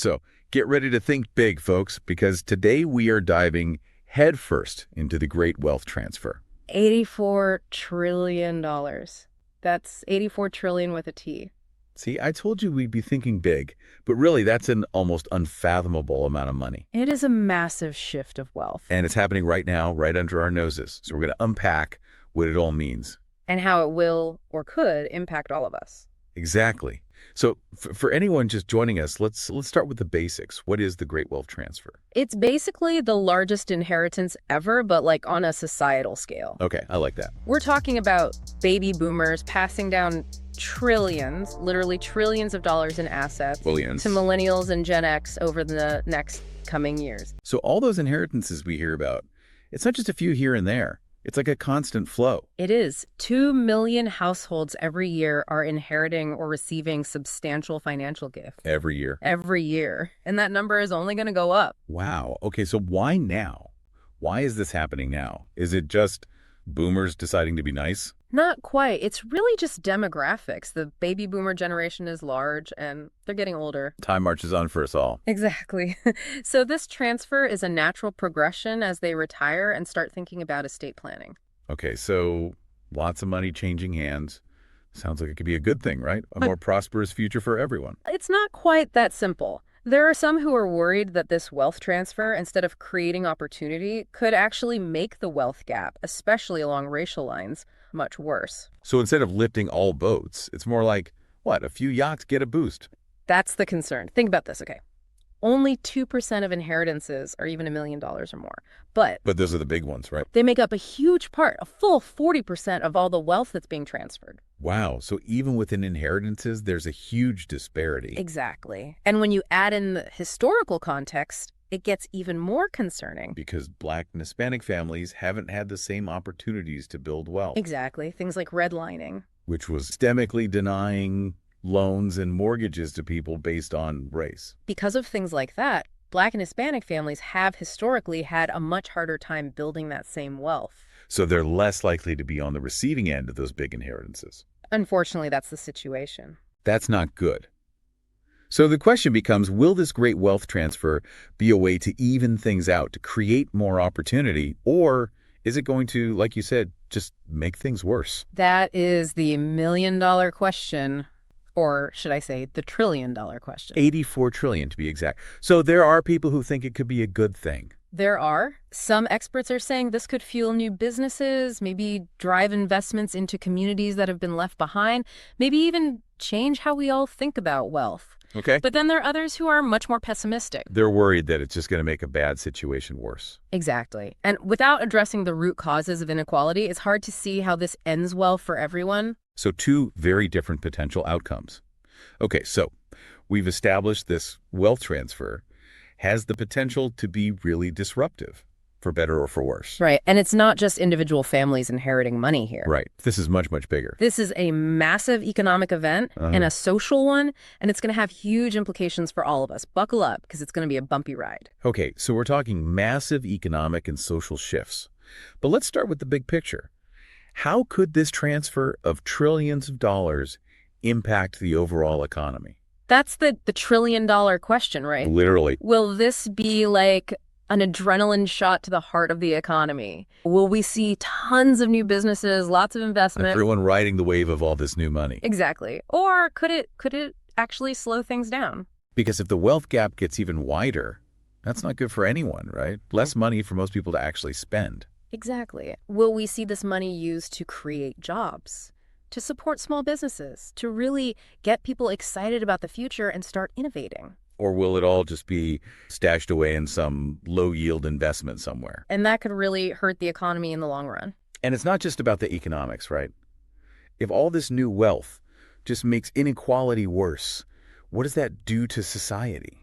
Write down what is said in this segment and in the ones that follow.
So get ready to think big, folks, because today we are diving headfirst into the great wealth transfer. $84 trillion. That's 84 trillion with a T. See, I told you we'd be thinking big, but really that's an almost unfathomable amount of money. It is a massive shift of wealth. And it's happening right now, right under our noses. So we're going to unpack what it all means. And how it will or could impact all of us. Exactly. So for anyone just joining us, let's start with the basics. What is the great wealth transfer? It's basically the largest inheritance ever, but like on a societal scale. Okay, I like that. We're talking about baby boomers passing down trillions, literally trillions of dollars in assets Billions. to millennials and Gen X over the next coming years. So all those inheritances we hear about, it's not just a few here and there. It's like a constant flow. It is. 2 million households every year are inheriting or receiving substantial financial gifts. Every year. Every year. And that number is only going to go up. Wow. Okay, so why now? Why is this happening now? Is it just boomers deciding to be nice? Not quite. It's really just demographics. The baby boomer generation is large and they're getting older. Time marches on for us all. Exactly. So this transfer is a natural progression as they retire and start thinking about estate planning. Okay, so lots of money changing hands. Sounds like it could be a good thing, right? A more prosperous future for everyone. It's not quite that simple. There are some who are worried that this wealth transfer, instead of creating opportunity, could actually make the wealth gap, especially along racial lines, much worse. So instead of lifting all boats, it's more like, what, a few yachts get a boost? That's the concern. Think about this, okay? Only 2% of inheritances are even $1 million or more. But those are the big ones, right? they make up a huge part, a full 40% of all the wealth that's being transferred. Wow, so even within inheritances, there's a huge disparity. Exactly. And when you add in the historical context, it gets even more concerning. Because Black and Hispanic families haven't had the same opportunities to build wealth. Exactly. Things like redlining. Which was systemically denying loans and mortgages to people based on race. Because of things like that, Black and Hispanic families have historically had a much harder time building that same wealth. So they're less likely to be on the receiving end of those big inheritances. Unfortunately, that's the situation. That's not good. So the question becomes, will this great wealth transfer be a way to even things out, to create more opportunity, or is it going to, like you said, just make things worse? That is the million-dollar question, or should I say the trillion-dollar question. 84 trillion to be exact. So there are people who think it could be a good thing. There are. Some experts are saying this could fuel new businesses, maybe drive investments into communities that have been left behind, maybe even change how we all think about wealth. Okay. But then there are others who are much more pessimistic. They're worried that it's just going to make a bad situation worse. Exactly. And without addressing the root causes of inequality, it's hard to see how this ends well for everyone. So two very different potential outcomes. Okay, so we've established this wealth transfer has the potential to be really disruptive, for better or for worse. Right. And it's not just individual families inheriting money here. Right. This is much, much bigger. This is a massive economic event and a social one, and it's going to have huge implications for all of us. Buckle up, because it's going to be a bumpy ride. Okay, so we're talking massive economic and social shifts. But let's start with the big picture. How could this transfer of trillions of dollars impact the overall economy? That's the trillion-dollar question, right? Literally. Will this be like an adrenaline shot to the heart of the economy? Will we see tons of new businesses, lots of investment? Everyone riding the wave of all this new money. Exactly. Or could it actually slow things down? Because if the wealth gap gets even wider, that's not good for anyone, right? Less money for most people to actually spend. Exactly. Will we see this money used to create jobs, to support small businesses, to really get people excited about the future and start innovating? Or will it all just be stashed away in some low-yield investment somewhere? And that could really hurt the economy in the long run. And it's not just about the economics, right? If all this new wealth just makes inequality worse, what does that do to society?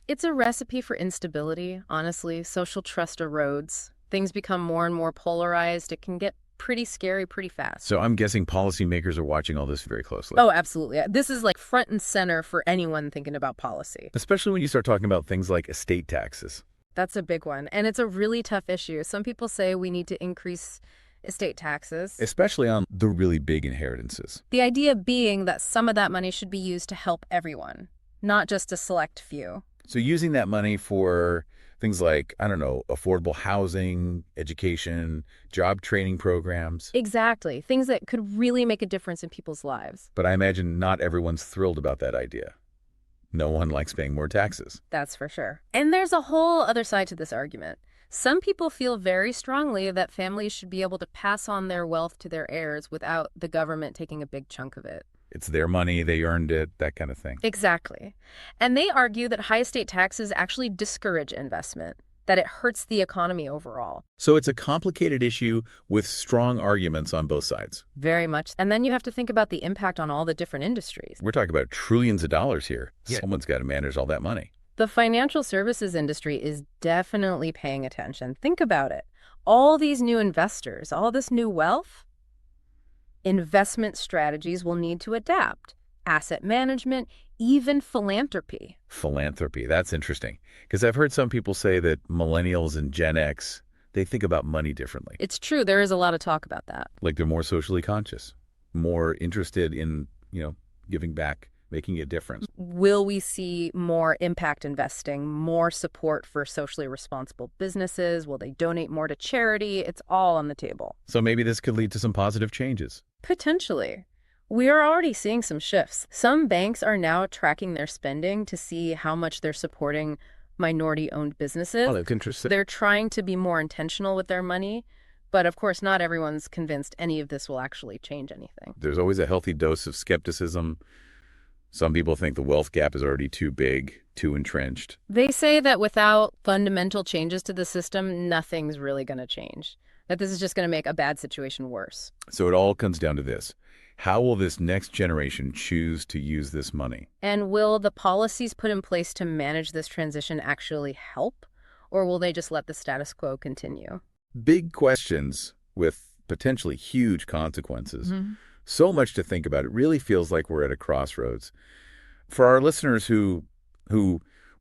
It's a recipe for instability, honestly. Social trust erodes. Things become more and more polarized. It can get pretty scary pretty fast. So I'm guessing policymakers are watching all this very closely. Oh, absolutely. This is like front and center for anyone thinking about policy. Especially when you start talking about things like estate taxes. That's a big one. And it's a really tough issue. Some people say we need to increase estate taxes. Especially on the really big inheritances. The idea being that some of that money should be used to help everyone, not just a select few. So using that money for things like, I don't know, affordable housing, education, job training programs. Exactly. Things that could really make a difference in people's lives. But I imagine not everyone's thrilled about that idea. No one likes paying more taxes. That's for sure. And there's a whole other side to this argument. Some people feel very strongly that families should be able to pass on their wealth to their heirs without the government taking a big chunk of it. It's their money, they earned it, that kind of thing. Exactly. And they argue that high estate taxes actually discourage investment, that it hurts the economy overall. So it's a complicated issue with strong arguments on both sides. Very much. And then you have to think about the impact on all the different industries. We're talking about trillions of dollars here. Yeah. Someone's got to manage all that money. The financial services industry is definitely paying attention. Think about it. All these new investors, all this new wealth, investment strategies will need to adapt. Asset management, even philanthropy. Philanthropy, that's interesting. Because I've heard some people say that millennials and Gen X, they think about money differently. It's true, there is a lot of talk about that. Like they're more socially conscious, more interested in, giving back, making a difference. Will we see more impact investing, more support for socially responsible businesses? Will they donate more to charity? It's all on the table. So maybe this could lead to some positive changes. Potentially. We are already seeing some shifts. Some banks are now tracking their spending to see how much they're supporting minority-owned businesses. Oh, that's interesting. They're trying to be more intentional with their money, but of course not everyone's convinced any of this will actually change anything. There's always a healthy dose of skepticism. Some people think the wealth gap is already too big, too entrenched. They say that without fundamental changes to the system, nothing's really going to change. That this is just going to make a bad situation worse. So it all comes down to this. How will this next generation choose to use this money? And will the policies put in place to manage this transition actually help? Or will they just let the status quo continue? Big questions with potentially huge consequences. So much to think about. It really feels like we're at a crossroads. For our listeners who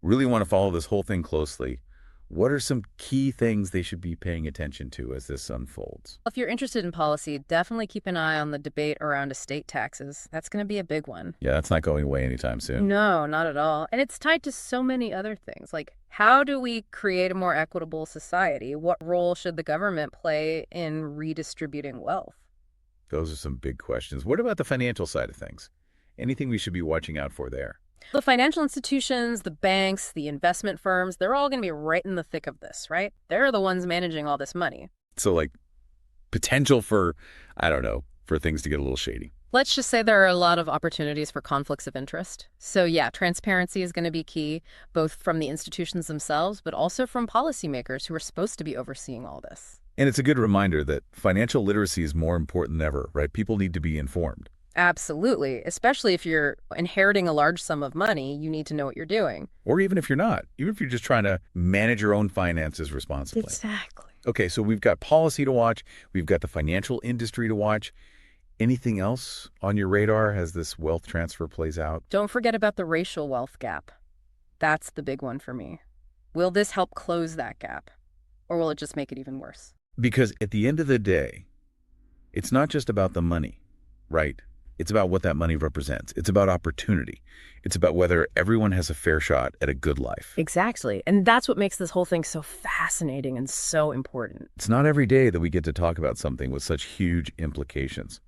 really want to follow this whole thing closely, what are some key things they should be paying attention to as this unfolds? If you're interested in policy, definitely keep an eye on the debate around estate taxes. That's going to be a big one. Yeah, that's not going away anytime soon. No, not at all. And it's tied to so many other things. Like, how do we create a more equitable society? What role should the government play in redistributing wealth? Those are some big questions. What about the financial side of things? Anything we should be watching out for there? The financial institutions, the banks, the investment firms, they're all going to be right in the thick of this, right? They're the ones managing all this money. So like potential for, I don't know, for things to get a little shady. Let's just say there are a lot of opportunities for conflicts of interest. So yeah, transparency is going to be key, both from the institutions themselves, but also from policymakers who are supposed to be overseeing all this. And it's a good reminder that financial literacy is more important than ever, right? People need to be informed. Absolutely. Especially if you're inheriting a large sum of money, you need to know what you're doing. Or even if you're not, even if you're just trying to manage your own finances responsibly. Exactly. Okay, so we've got policy to watch. We've got the financial industry to watch. Anything else on your radar as this wealth transfer plays out? Don't forget about the racial wealth gap. That's the big one for me. Will this help close that gap? Or will it just make it even worse? Because at the end of the day, it's not just about the money, right? It's about what that money represents. It's about opportunity. It's about whether everyone has a fair shot at a good life. Exactly. And that's what makes this whole thing so fascinating and so important. It's not every day that we get to talk about something with such huge implications.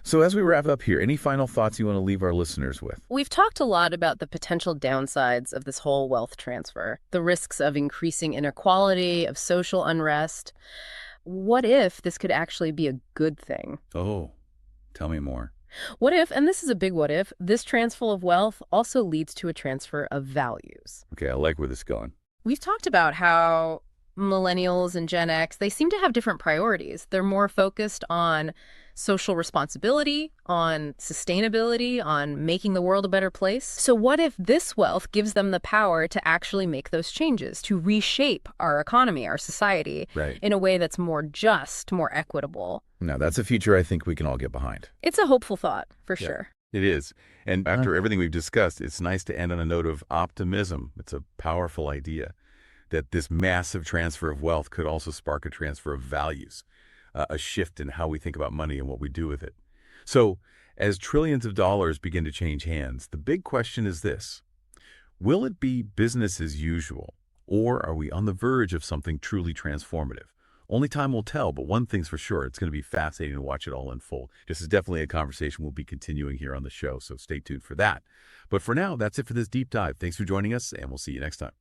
So as we wrap up here, any final thoughts you want to leave our listeners with? We've talked a lot about the potential downsides of this whole wealth transfer, the risks of increasing inequality, of social unrest. What if this could actually be a good thing? Oh, tell me more. What if, and this is a big what if, this transfer of wealth also leads to a transfer of values? Okay, I like where this is going. We've talked about how millennials and Gen X, they seem to have different priorities. They're more focused on social responsibility, on sustainability, on making the world a better place. So what if this wealth gives them the power to actually make those changes, to reshape our economy, our society, Right. in a way that's more just, more equitable? Now, that's a future I think we can all get behind. It's a hopeful thought, for sure. It is. And after everything we've discussed, it's nice to end on a note of optimism. It's a powerful idea that this massive transfer of wealth could also spark a transfer of values, a shift in how we think about money and what we do with it. So as trillions of dollars begin to change hands, the big question is this: Will it be business as usual, or are we on the verge of something truly transformative? Only time will tell, but one thing's for sure, it's going to be fascinating to watch it all unfold. This is definitely a conversation we'll be continuing here on the show, so stay tuned for that. But for now, that's it for this deep dive. Thanks for joining us, and we'll see you next time.